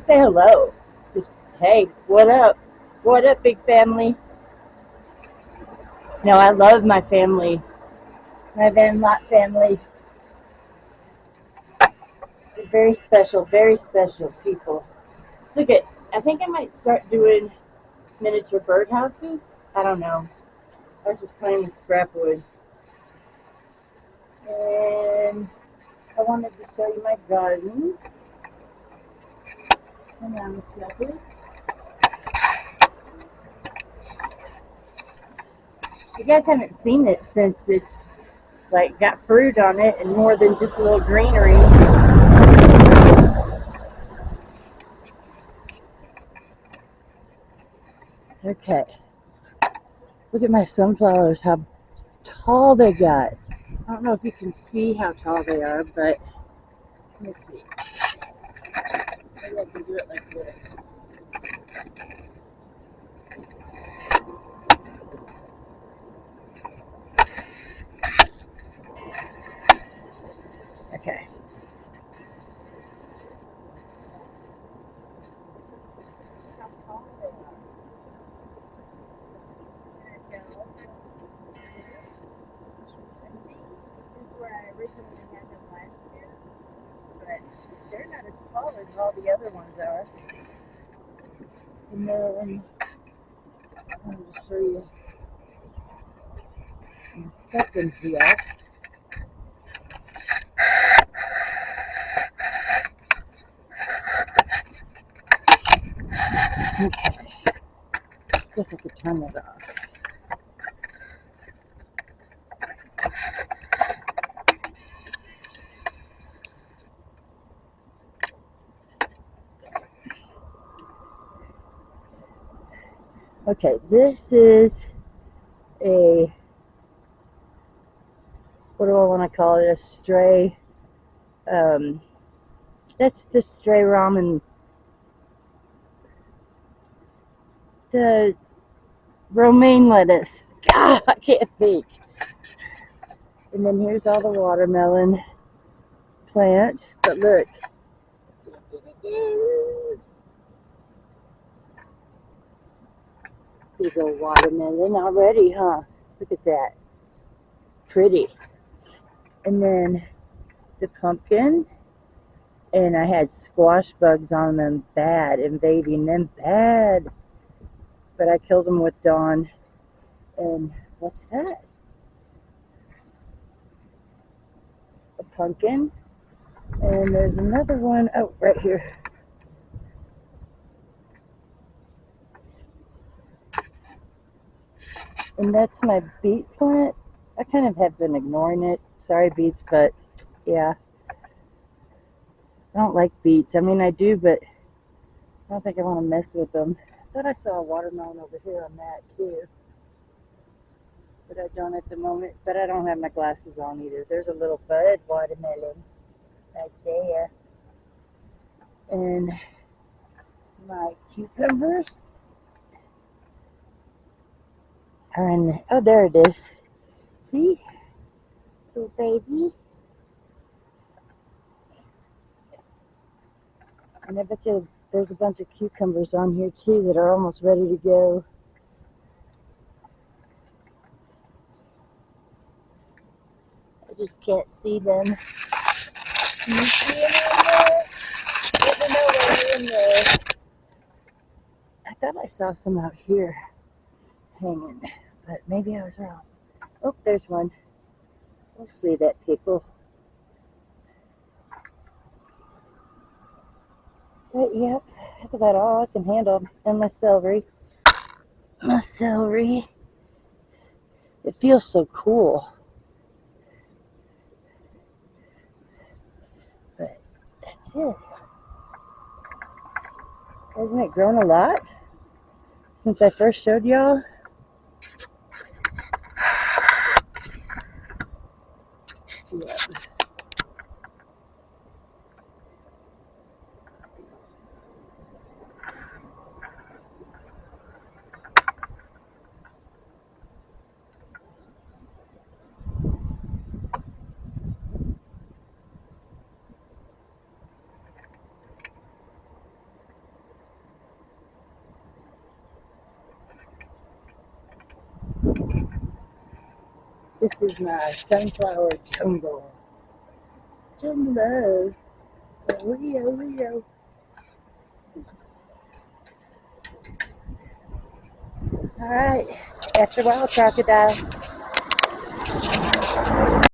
just say hello. Just, hey, what up? What up, big family? No, I love my family. My Van Lot family. They're very special people. Look at, I think I might start doing miniature birdhouses. I don't know. I was just playing with scrap wood. And I wanted to show you my garden. Hang on a second. You guys haven't seen it since it's like got fruit on it and more than just a little greenery. Okay. Look at my sunflowers, how tall they got. I don't know if you can see how tall they are, but let me see. Maybe I can do it like this. Okay. How tall they are. There we go. And these is where I originally had them last year, but they're not as tall as all the other ones are. And then I'm going to show you my stuff in here. Okay. Guess I could turn that off. Okay, this is a, what do I want to call it? A stray, that's the stray ramen, the romaine lettuce. God, I can't think. And then here's all the watermelon plant. But look. Big old watermelon already, huh? Look at that. Pretty. And then the pumpkin. And I had squash bugs on them bad, invading them bad. But I killed them with Dawn. And what's that? A pumpkin. And there's another one, oh, right here. And that's my beet plant. I kind of have been ignoring it. Sorry, beets, but yeah. I don't like beets. I mean, I do, but I don't think I want to mess with them. I thought I saw a watermelon over here on that, too. But I don't at the moment. But I don't have my glasses on either. There's a little bud watermelon right there. And my cucumbers are in the, oh, there it is. See? Little baby. And I bet you there's a bunch of cucumbers on here too that are almost ready to go. I just can't see them. Can you see them in there? Let me know when you're in there. I thought I saw some out here hanging, but maybe I was wrong. Oh, there's one. We'll see that pickle. But yep, that's about all I can handle. And my celery. My celery. It feels so cool. But that's it. Hasn't it grown a lot since I first showed y'all? Yep. This is my sunflower jungle. Jungle. Rio. Alright. After a while, crocodiles.